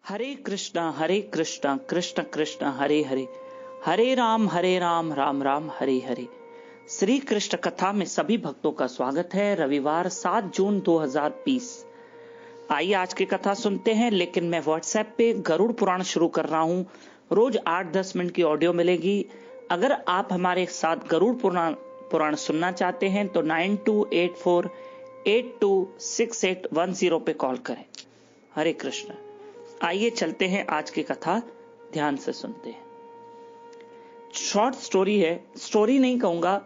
हरे कृष्णा कृष्ण कृष्ण हरे हरे, हरे राम राम राम हरे हरे। श्री कृष्ण कथा में सभी भक्तों का स्वागत है। रविवार 7 जून 2020। आइए आज की कथा सुनते हैं। लेकिन मैं व्हाट्सएप पे गरुड़ पुराण शुरू कर रहा हूँ। रोज 8-10 मिनट की ऑडियो मिलेगी। अगर आप हमारे साथ गरुड़ पुराण सुनना चाहते हैं तो 9284826810 पे कॉल करें। हरे कृष्ण। आइए चलते हैं आज की कथा, ध्यान से सुनते हैं। शॉर्ट स्टोरी है, स्टोरी नहीं कहूंगा,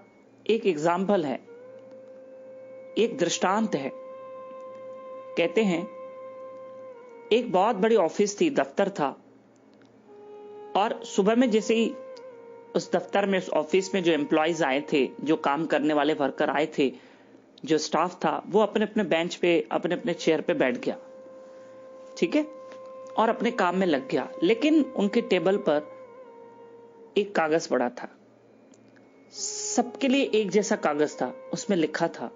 एक एग्जाम्पल है, एक दृष्टांत है। कहते हैं एक बहुत बड़ी ऑफिस थी, दफ्तर था, और सुबह में जैसे ही उस दफ्तर में, उस ऑफिस में जो एम्प्लॉइज आए थे, जो काम करने वाले वर्कर आए थे, जो स्टाफ था, वो अपने अपने बेंच पे, अपने अपने चेयर पे बैठ गया, ठीक है, और अपने काम में लग गया। लेकिन उनके टेबल पर एक कागज पड़ा था, सबके लिए एक जैसा कागज था। उसमें लिखा था,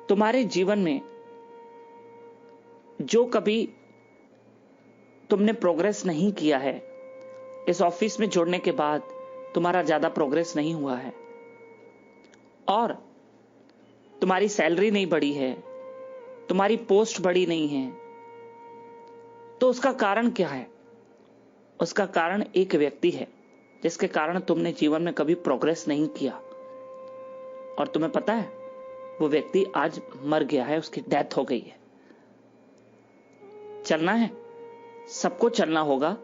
तुम्हारे जीवन में जो कभी तुमने प्रोग्रेस नहीं किया है, इस ऑफिस में जुड़ने के बाद तुम्हारा ज्यादा प्रोग्रेस नहीं हुआ है, और तुम्हारी सैलरी नहीं बढ़ी है, तुम्हारी पोस्ट बढ़ी नहीं है, तो उसका कारण क्या है? उसका कारण एक व्यक्ति है जिसके कारण तुमने जीवन में कभी प्रोग्रेस नहीं किया। और तुम्हें पता है, वो व्यक्ति आज मर गया है, उसकी डेथ हो गई है। चलना है, सबको चलना होगा।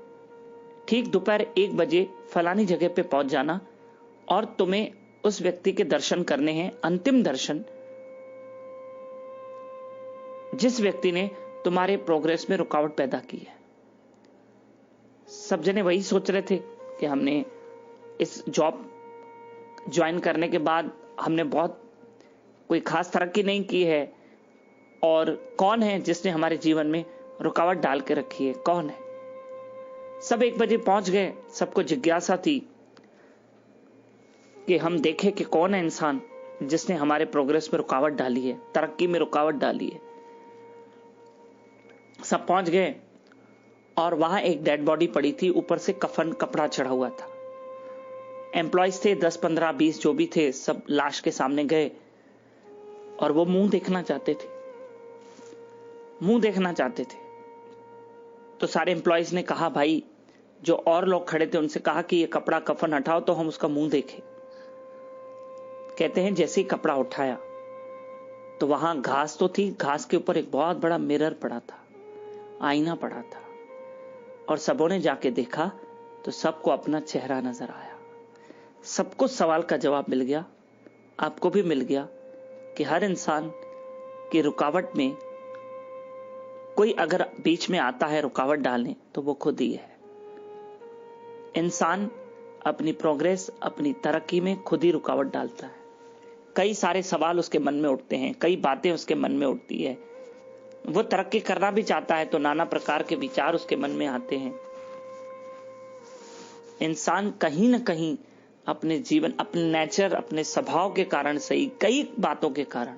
ठीक दोपहर 1 बजे फलानी जगह पे पहुंच जाना, और तुम्हें उस व्यक्ति के दर्शन करने हैं, अंतिम दर्शन, जिस व्यक्ति ने तुम्हारे प्रोग्रेस में रुकावट पैदा की है। सब जने वही सोच रहे थे कि हमने इस जॉब ज्वाइन करने के बाद हमने बहुत कोई खास तरक्की नहीं की है, और कौन है जिसने हमारे जीवन में रुकावट डाल के रखी है, कौन है? सब 1 बजे पहुंच गए। सबको जिज्ञासा थी कि हम देखें कि कौन है इंसान जिसने हमारे प्रोग्रेस में रुकावट डाली है, तरक्की में रुकावट डाली है। सब पहुंच गए, और वहां एक डेड बॉडी पड़ी थी, ऊपर से कफन कपड़ा चढ़ा हुआ था। एम्प्लॉइज थे 10, 15, 20 जो भी थे, सब लाश के सामने गए, और वो मुंह देखना चाहते थे, मुंह देखना चाहते थे। तो सारे एम्प्लॉइज ने कहा, भाई, जो और लोग खड़े थे उनसे कहा कि ये कपड़ा कफन हटाओ तो हम उसका मुंह देखें। कहते हैं जैसे ही कपड़ा उठाया तो वहां घास तो थी, घास के ऊपर एक बहुत बड़ा मिरर पड़ा था, आईना पड़ा था, और सबों ने जाके देखा तो सबको अपना चेहरा नजर आया। सबको सवाल का जवाब मिल गया, आपको भी मिल गया, कि हर इंसान की रुकावट में कोई अगर बीच में आता है रुकावट डालने, तो वो खुद ही है। इंसान अपनी प्रोग्रेस, अपनी तरक्की में खुद ही रुकावट डालता है। कई सारे सवाल उसके मन में उठते हैं, कई बातें उसके मन में उठती है। वो तरक्की करना भी चाहता है तो नाना प्रकार के विचार उसके मन में आते हैं। इंसान कहीं ना कहीं अपने जीवन, अपने नेचर, अपने स्वभाव के कारण सही, कई बातों के कारण,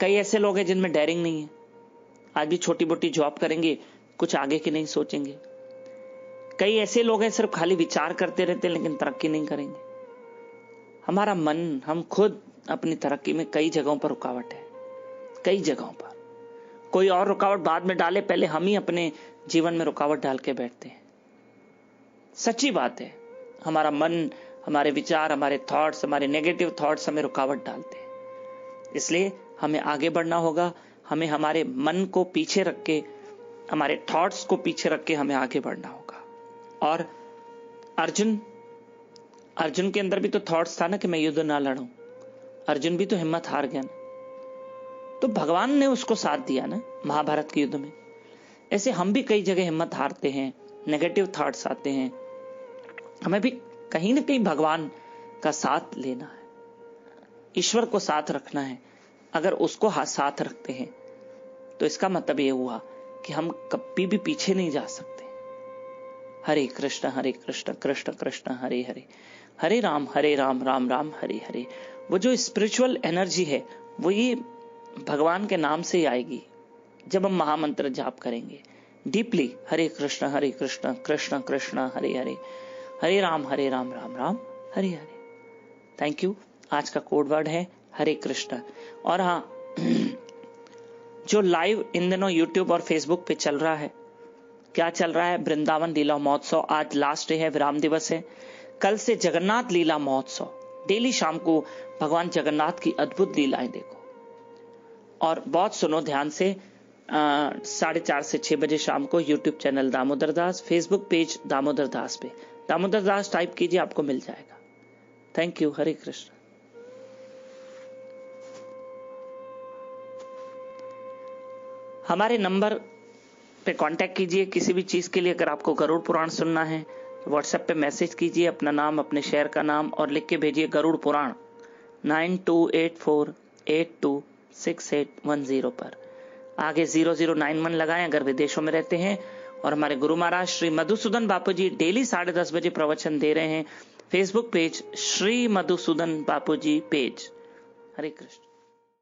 कई ऐसे लोग हैं जिनमें डेयरिंग नहीं है, आज भी छोटी मोटी जॉब करेंगे, कुछ आगे की नहीं सोचेंगे। कई ऐसे लोग हैं सिर्फ खाली विचार करते रहते हैं लेकिन तरक्की नहीं करेंगे। हमारा मन, हम खुद अपनी तरक्की में कई जगहों पर रुकावट है, कई जगहों पर। कोई और रुकावट बाद में डाले, पहले हम ही अपने जीवन में रुकावट डाल के बैठते हैं। सच्ची बात है, हमारा मन, हमारे विचार, हमारे थॉट्स, हमारे नेगेटिव थॉट्स हमें रुकावट डालते हैं। इसलिए हमें आगे बढ़ना होगा। हमें हमारे मन को पीछे रख के, हमारे थॉट्स को पीछे रख के हमें आगे बढ़ना होगा। और अर्जुन के अंदर भी तो थॉट्स था ना कि मैं युद्ध ना लड़ूं। अर्जुन भी तो हिम्मत हार गया ना, तो भगवान ने उसको साथ दिया ना महाभारत के युद्ध में। ऐसे हम भी कई जगह हिम्मत हारते हैं, नेगेटिव थॉट्स आते हैं। हमें भी कहीं ना कहीं भगवान का साथ लेना है, ईश्वर को साथ रखना है। अगर उसको साथ रखते हैं तो इसका मतलब यह हुआ कि हम कभी भी पीछे नहीं जा सकते। हरे कृष्ण कृष्ण कृष्ण हरे हरे, हरे राम राम राम हरे हरे। वो जो स्पिरिचुअल एनर्जी है, वो ये भगवान के नाम से ही आएगी। जब हम महामंत्र जाप करेंगे, deeply. Hare Krishna Krishna Krishna Hare Hare, Hare Ram Ram Ram Hare Hare. Thank you. आज का कोड वर्ड है हरे कृष्ण। और हाँ, जो लाइव इन दिनों यूट्यूब और फेसबुक पे चल रहा है, क्या चल रहा है? वृंदावन लीला महोत्सव। आज लास्ट डे है, विराम दिवस है। कल से जगन्नाथ लीला महोत्सव। डेली शाम को भगवान जगन्नाथ की अद्भुत लीलाएं देखो और बहुत सुनो ध्यान से। 4:30 से 6 बजे शाम को YouTube channel Damodar Das, Facebook page Damodar Das पे दामोदर दास टाइप कीजिए, आपको मिल जाएगा। Thank you. हरे कृष्ण। हमारे नंबर पे कांटेक्ट कीजिए किसी भी चीज के लिए। अगर आपको गरुड़ पुराण सुनना है, व्हाट्सएप पे मैसेज कीजिए अपना नाम, अपने शहर का नाम और लिख के भेजिए गरुड़ पुराण 9284826810 पर। आगे 0091 लगाएं अगर विदेशों में रहते हैं। और हमारे गुरु महाराज श्री मधुसूदन बापू जी डेली 10:30 बजे प्रवचन दे रहे हैं। फेसबुक पेज श्री मधुसूदन बापू जी पेज। हरे कृष्ण।